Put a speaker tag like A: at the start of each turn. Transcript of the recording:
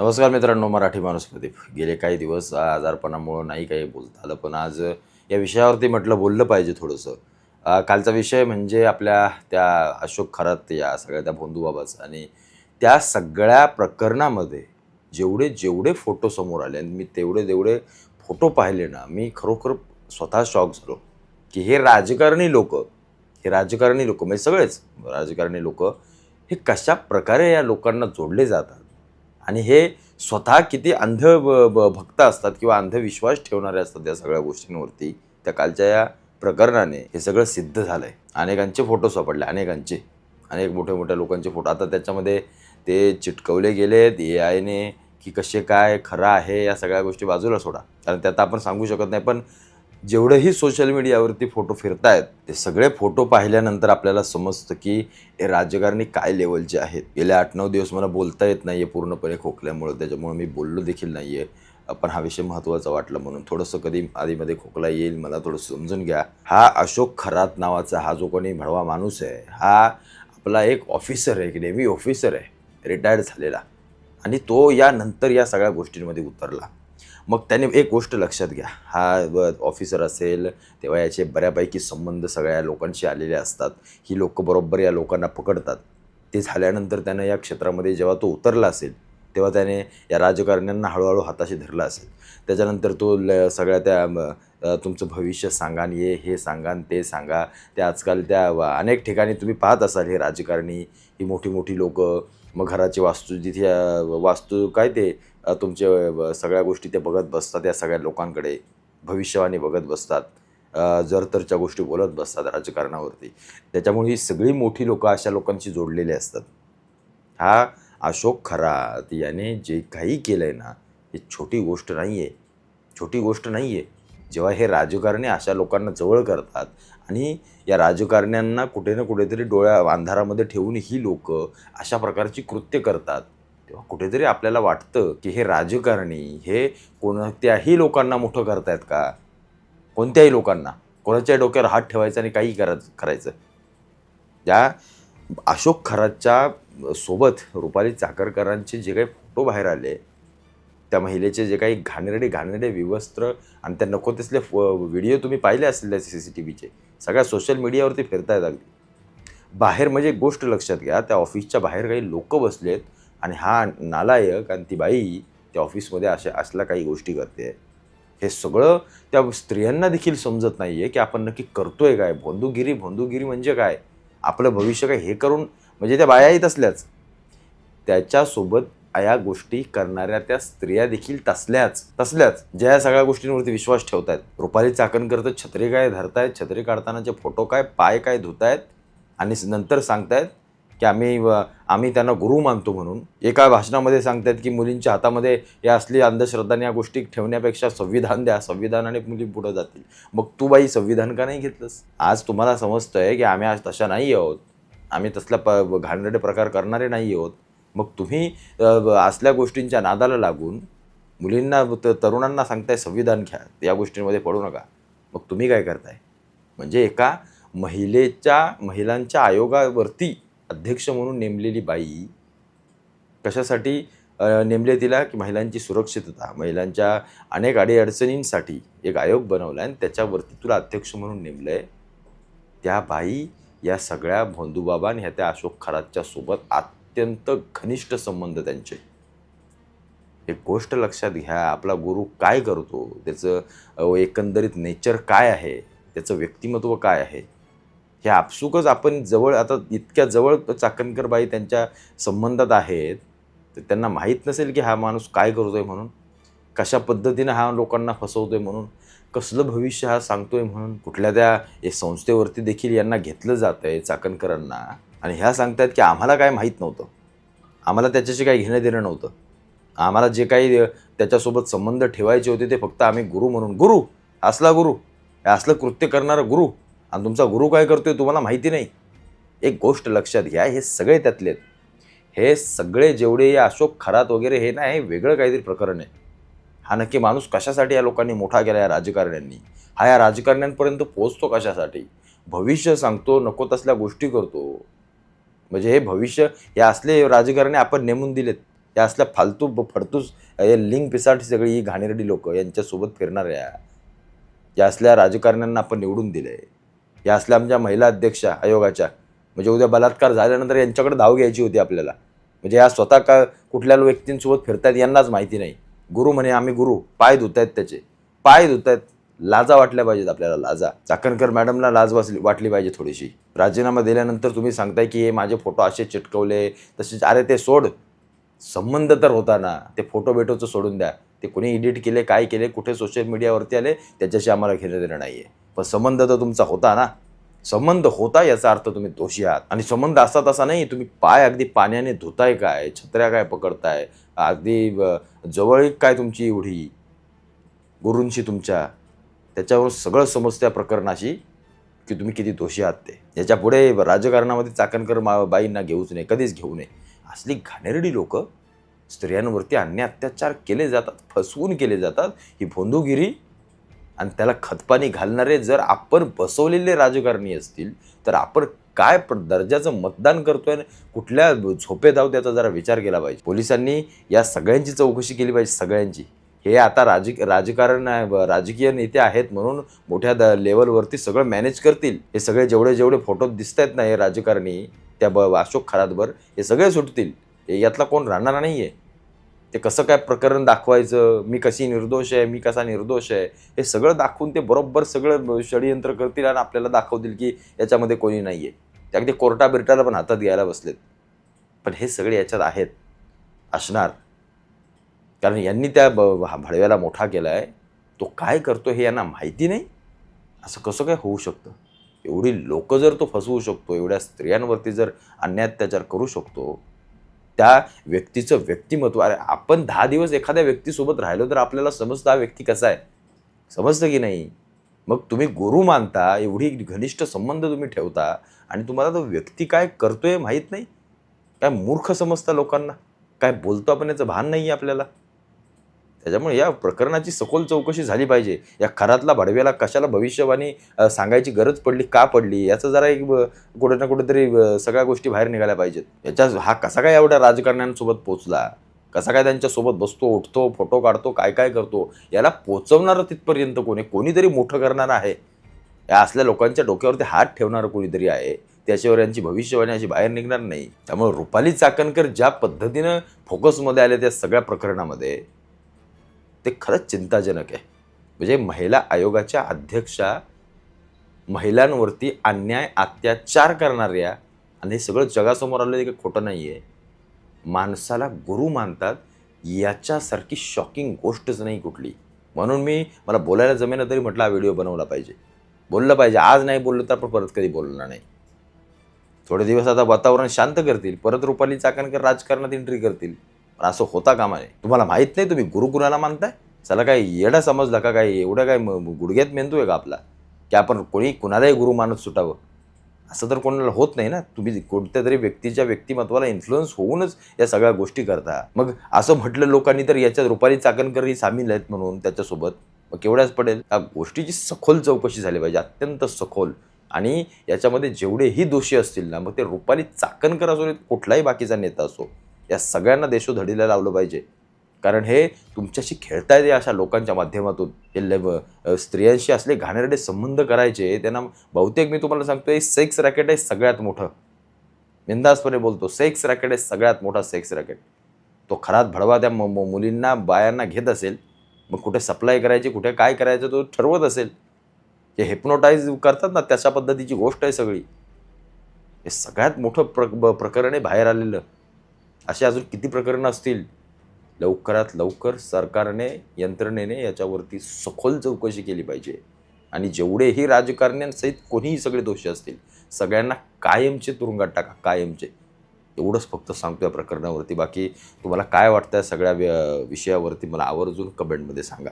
A: नमस्कार मित्रांनो, मराठी माणूस प्रदीप. गेले काही दिवस आजारपणामुळं नाही काही बोलता आलं, पण आज या विषयावरती म्हटलं बोललं पाहिजे थोडंसं. कालचा विषय म्हणजे आपल्या त्या अशोक खरात या सगळ्या त्या भोंदूबाबाचा आणि त्या सगळ्या प्रकरणामध्ये जेवढे जेवढे फोटो समोर आले आणि मी तेवढे फोटो पाहिले ना, मी खरोखर स्वतः शॉक झालो, की हे राजकारणी लोक म्हणजे सगळेच राजकारणी लोक हे कशा प्रकारे या लोकांना जोडले जातात आणि हे स्वतः किती भक्त असतात किंवा अंधविश्वास ठेवणारे असतात या सगळ्या गोष्टींवरती. त्या कालच्या या प्रकरणाने हे सगळं सिद्ध झालं आहे. अनेकांचे फोटो सापडले, अनेक मोठ्या मोठ्या लोकांचे फोटो आता त्याच्यामध्ये ते चिटकवले गेलेत AI ने, की कसे काय खरं आहे या सगळ्या गोष्टी बाजूला सोडा, कारण त्यात आपण सांगू शकत नाही. पण जेवढेही सोशल मीडियावरती फोटो फिरतायत ते सगळे फोटो पाहिल्यानंतर आपल्याला समजतं की हे राजकारणी काय लेवलचे आहेत. गेल्या 8-9 दिवस मला बोलता येत नाही आहे पूर्णपणे खोकल्यामुळं, त्याच्यामुळं मी बोललो देखील नाही आहे. पण हा विषय महत्त्वाचा वाटला म्हणून थोडंसं कधी आधीमध्ये खोकला येईल, मला थोडंसं समजून घ्या. हा अशोक खरात नावाचा हा जो कोणी भडवा माणूस आहे, हा आपला एक ऑफिसर आहे, एक नेव्ही ऑफिसर आहे, रिटायर्ड झालेला. आणि तो यानंतर या सगळ्या गोष्टींमध्ये उतरला. मग त्याने एक गोष्ट लक्षात घ्या, हा ऑफिसर असेल तेव्हा याचे बऱ्यापैकी संबंध सगळ्या लोकांशी आलेले असतात. ही लोकं बरोबर या लोकांना पकडतात. ते झाल्यानंतर त्यानं या क्षेत्रामध्ये जेव्हा तो उतरला असेल तेव्हा त्याने या राजकारण्यांना हळूहळू हाताशी धरला असेल. त्याच्यानंतर तो सगळ्या त्या तुमचं भविष्य सांगा आणि हे सांगा आणि ते सांगा. ते आजकाल त्या अनेक ठिकाणी तुम्ही पाहत असाल, हे राजकारणी, ही मोठी मोठी लोकं मग घराची वास्तू जिथे वास्तू काय ते तुमचे सगळ्या गोष्टी ते बघत बसतात. या सगळ्या लोकांकडे भविष्यवाणी बघत बसतात, जरतरच्या गोष्टी बोलत बसतात राजकारणावरती. त्याच्यामुळे ही सगळी मोठी लोकं अशा लोकांशी जोडलेली असतात. हा अशोक खरात याने जे काही केलं आहे ना, ही छोटी गोष्ट नाही आहे, छोटी गोष्ट नाही आहे. जेव्हा हे राजकारणी अशा लोकांना जवळ करतात आणि या राजकारण्यांना कुठे ना कुठेतरी डोळ्या अंधारामध्ये ठेवून ही लोकं अशा प्रकारची कृत्य करतात, तेव्हा कुठेतरी आपल्याला वाटतं की हे राजकारणी हे कोणत्याही लोकांना मोठं करतायत का? कोणत्याही लोकांना, कोणाच्याही डोक्यावर हात ठेवायचा आणि काही करायचं. त्या अशोक खरातच्या सोबत रुपाली चाकरकरांचे जे काही फोटो बाहेर आले, त्या महिलेचे जे काही घाणेरडे विवस्त्र आणि त्या नको तसले व्हिडिओ तुम्ही पाहिले असतील त्या CCTVचे, सगळ्या सोशल मीडियावरती फिरतायत अगदी. बाहेर म्हणजे एक गोष्ट लक्षात घ्या, त्या ऑफिसच्या बाहेर काही लोक बसलेत आणि हा नालायक आणि ती बाई त्या ऑफिसमध्ये असल्या काही गोष्टी करते. हे सगळं त्या स्त्रियांना देखील समजत नाही आहे की आपण नक्की करतोय काय. भोंदूगिरी म्हणजे काय, आपलं भविष्य काय हे करून, म्हणजे त्या बायाही तसल्याच, त्याच्यासोबत या गोष्टी करणाऱ्या त्या स्त्रिया देखील तसल्याच ज्या सगळ्या गोष्टींवरती विश्वास ठेवतायत. रुपाली चाकणकर तर छत्री काय धरतायत, छत्री काढतानाचे फोटो काय, पाय काय धुतायत आणि नंतर सांगतायत की आम्ही त्यांना गुरु मानतो म्हणून. एका भाषणामध्ये सांगतायत की मुलींच्या हातामध्ये या असली अंधश्रद्धाने या गोष्टी ठेवण्यापेक्षा संविधान द्या, संविधानाने मुली पुढं जातील. मग तू बाई संविधान का नाही घेतलंस? आज तुम्हाला समजतंय की आम्ही आज तशा नाही आहोत, आम्ही तसल्या घाणेरडे प्रकार करणारे नाही आहोत. मग तुम्ही असल्या गोष्टींच्या नादाला लागून मुलींना तरुणांना सांगताय संविधान घ्या, या गोष्टींमध्ये पडू नका. मग तुम्ही काय करताय? म्हणजे एका महिलांच्या आयोगावरती अध्यक्ष म्हणून नेमलेली बाई कशासाठी नेमले तिला, की महिलांची सुरक्षितता, महिलांच्या अनेक अडीअडचणींसाठी एक आयोग बनवला आणि त्याच्यावरती तुला अध्यक्ष म्हणून नेमलं आहे. त्या बाई या सगळ्या भोंदूबाबा आणि ह्या त्या अशोक खरातच्या सोबत अत्यंत घनिष्ठ संबंध त्यांचे. एक गोष्ट लक्षात घ्या, आपला गुरु काय करतो, त्याचं एकंदरीत नेचर काय आहे, त्याचं व्यक्तिमत्व काय आहे, हे आपसुकच आपण आता इतक्या जवळ चाकणकरबाई त्यांच्या संबंधात आहेत, तर त्यांना माहीत नसेल की हा माणूस काय करतोय म्हणून, कशा पद्धतीनं हा लोकांना फसवतोय म्हणून, कसलं भविष्य हा सांगतोय म्हणून. कुठल्या त्या संस्थेवरती देखील यांना घेतलं जातं आहे चाकणकरांना, आणि ह्या सांगतायत की आम्हाला काय माहीत नव्हतं, आम्हाला त्याच्याशी काही घेणं देणं नव्हतं, आम्हाला जे काही त्याच्यासोबत संबंध ठेवायचे होते ते फक्त आम्ही गुरु म्हणून. गुरु असलं कृत्य करणारा गुरु, आणि तुमचा गुरु काय करतोय तुम्हाला माहिती नाही. एक गोष्ट लक्षात घ्या, हे सगळे त्यातलेत, हे सगळे जेवढे अशोक खरात वगैरे हे ना, हे वेगळं काहीतरी प्रकरण आहे. हा नक्की माणूस कशासाठी या लोकांनी मोठा केला, या राजकारण्यांनी, हा या राजकारण्यांपर्यंत पोहोचतो कशासाठी? भविष्य सांगतो, नको तसल्या गोष्टी करतो. म्हणजे हे भविष्य हे असले राजकारणी आपण नेमून दिलेत. या असल्या फालतू फडतूस लिंक पिसाट सगळी ही घाणेरडी लोक यांच्यासोबत फिरणाऱ्या या असल्या राजकारण्यांना आपण निवडून दिले, या असल्या आमच्या महिला अध्यक्षा आयोगाच्या, म्हणजे उद्या बलात्कार झाल्यानंतर यांच्याकडे धाव घ्यायची होती आपल्याला. म्हणजे या स्वतः का कुठल्या व्यक्तींसोबत फिरतायत यांनाच माहिती नाही. गुरु म्हणे आम्ही गुरु, पाय धुतायत, त्याचे पाय धुतायत. लाजा वाटल्या पाहिजेत आपल्याला, लाजा. चाकणकर मॅडमला लाज वाटली पाहिजे थोडीशी. राजीनामा दिल्यानंतर तुम्ही सांगताय की हे माझे फोटो असे चिटकवले तसेच. अरे ते सोड, संबंध तर होता ना. ते फोटो बेटोचं सोडून द्या, ते कोणी एडिट केले, काय केले, कुठे सोशल मीडियावरती आले, त्याच्याशी आम्हाला घेणं देणं नाही आहे. पण संबंध तर तुमचा होता ना. संबंध होता याचा अर्थ तुम्ही दोषी आहात. आणि संबंध असा तसा नाही, तुम्ही पाय अगदी पाण्याने धुताय काय, छत्र्या काय पकडताय, अगदी जवळीक काय तुमची एवढी गुरूंशी तुमच्या, त्याच्यावर सगळं समजतं या प्रकरणाशी की तुम्ही किती दोषी आहात ते. याच्या पुढे राजकारणामध्ये चाकणकर बाईंना घेऊच नये, कधीच घेऊ नये. असली घाणेरडी लोक, स्त्रियांवरती अन्याय अत्याचार केले जातात, फसवून केले जातात, ही भोंदूगिरी. आणि त्याला खतपाणी घालणारे जर आपण बसवलेले राजकारणी असतील तर आपण काय दर्जाचं मतदान करतोय, कुठल्या झोपेत आहोत त्याचा जरा विचार केला पाहिजे. पोलिसांनी या सगळ्यांची चौकशी केली पाहिजे, सगळ्यांची. हे आता राजकीय नेते आहेत म्हणून मोठ्या लेवलवरती सगळं मॅनेज करतील. हे सगळे जेवढे फोटो दिसत आहेत ना, हे राजकारणी त्या अशोक खरातभर, हे सगळे सुटतील. यातला कोण राहणार नाही आहे. ते कसं काय प्रकरण दाखवायचं, मी कशी निर्दोष आहे, मी कसा निर्दोष आहे, हे सगळं दाखवून ते बरोबर सगळं षडयंत्र करतील आणि आपल्याला दाखवतील की याच्यामध्ये कोणी नाही आहे. ते अगदी कोर्टा बिरटाला पण हातात घ्यायला बसलेत. पण हे सगळे याच्यात आहेत, असणार. कारण यांनी त्या भडव्याला मोठा केला आहे. तो काय करतो हे यांना माहिती नाही. असं कसं काय होऊ शकतं? एवढी लोक जर तो फसवू शकतो, एवढ्या स्त्रियांवरती जर अन्याय अत्याचार करू शकतो, त्या व्यक्तीचं व्यक्तिमत्व. अरे आपण 10 दिवस एखाद्या व्यक्तीसोबत राहिलो तर आपल्याला समजतं हा व्यक्ती कसा आहे, समजतं की नाही. मग तुम्ही गुरु मानता, एवढी घनिष्ठ संबंध तुम्ही ठेवता आणि तुम्हाला तो व्यक्ती काय करतोय माहीत नाही. काय मूर्ख समजता लोकांना, काय बोलतो आपण याचं भान नाही आहे आपल्याला. त्याच्यामुळे या प्रकरणाची सखोल चौकशी झाली पाहिजे. या खरातला भडव्याला कशाला भविष्यवाणी सांगायची गरज पडली, का पडली, याचं जरा एक कुठे ना कुठेतरी सगळ्या गोष्टी बाहेर निघाल्या पाहिजेत. हा कसा काय एवढ्या राजकारण्यांसोबत पोचला, कसा काय त्यांच्यासोबत बसतो, उठतो, फोटो काढतो, काय काय करतो, याला पोचवणारं तिथपर्यंत कोणीतरी मोठं करणार आहे. या असल्या लोकांच्या डोक्यावरती हात ठेवणारं कोणीतरी आहे. त्याच्यावर यांची भविष्यवाणी अशी बाहेर निघणार नाही. त्यामुळे रुपाली चाकणकर ज्या पद्धतीनं फोकसमध्ये आले त्या सगळ्या प्रकरणामध्ये, ते खरंच चिंताजनक आहे. म्हणजे महिला आयोगाच्या अध्यक्षा महिलांवरती अन्याय अत्याचार करणाऱ्या, आणि हे सगळं जगासमोर आलं की खोटं नाही आहे, माणसाला गुरु मानतात. याच्यासारखी शॉकिंग गोष्टच नाही कुठली. म्हणून मला बोलायला जमेना तरी म्हटलं हा व्हिडिओ बनवला पाहिजे, बोललं पाहिजे. आज नाही बोललं तर आपण परत कधी बोलणार नाही. थोडे दिवस आता वातावरण शांत करतील, परत रुपाली चाकणकर राजकारणात एंट्री करतील. पण असं होता कामा नये. तुम्हाला माहीत नाही तुम्ही गुरु कुणाला मानताय? चला काय येडा समजला का? काय एवढं काय गुडघ्यात मेंदू आहे का आपला की आपण कुणालाही गुरु मानत सुटावं? असं तर कोणाला होत नाही ना. तुम्ही कोणत्या तरी व्यक्तीच्या व्यक्तिमत्वाला इन्फ्लुअन्स होऊनच या सगळ्या गोष्टी करता. मग असं म्हटलं लोकांनी तर याच्यात रुपाली चाकणकर ही सामील आहेत म्हणून त्याच्यासोबत, मग केवढ्याच पडेल. या गोष्टीची सखोल चौकशी झाली पाहिजे, अत्यंत सखोल. आणि याच्यामध्ये जेवढेही दोषी असतील ना, मग ते रुपाली चाकणकर असो, कुठलाही बाकीचा नेता असो, या सगळ्यांना देशोधडीला लावलं पाहिजे. कारण हे तुमच्याशी खेळतायत अशा लोकांच्या माध्यमातून. हे स्त्रियांशी असले घाणेरडे संबंध करायचे, त्यांना बहुतेक मी तुम्हाला सांगतोय सेक्स रॅकेट आहे सगळ्यात मोठं. बिंदासपणे बोलतो, सेक्स रॅकेट आहे सगळ्यात मोठा सेक्स रॅकेट. तो खरात भडवा त्या मुलींना बायांना घेत असेल, मग कुठे सप्लाय करायची, कुठे काय करायचं तो ठरवत असेल. जे हिप्नोटाईज करतात ना, तशा पद्धतीची गोष्ट आहे सगळी. हे सगळ्यात मोठं प्रकरण आहे बाहेर आलेलं. असे अजून किती प्रकरणं असतील. लवकरात लवकर सरकारने, यंत्रणेने याच्यावरती सखोल चौकशी केली पाहिजे. आणि जेवढेही राजकारण्यांसहित कोणीही सगळे दोषी असतील, सगळ्यांना कायमचे तुरुंगात टाका, कायमचे. एवढंच फक्त सांगतो या प्रकरणावरती. बाकी तुम्हाला काय वाटतं सगळ्या विषयावरती मला आवर्जून कमेंटमध्ये सांगा.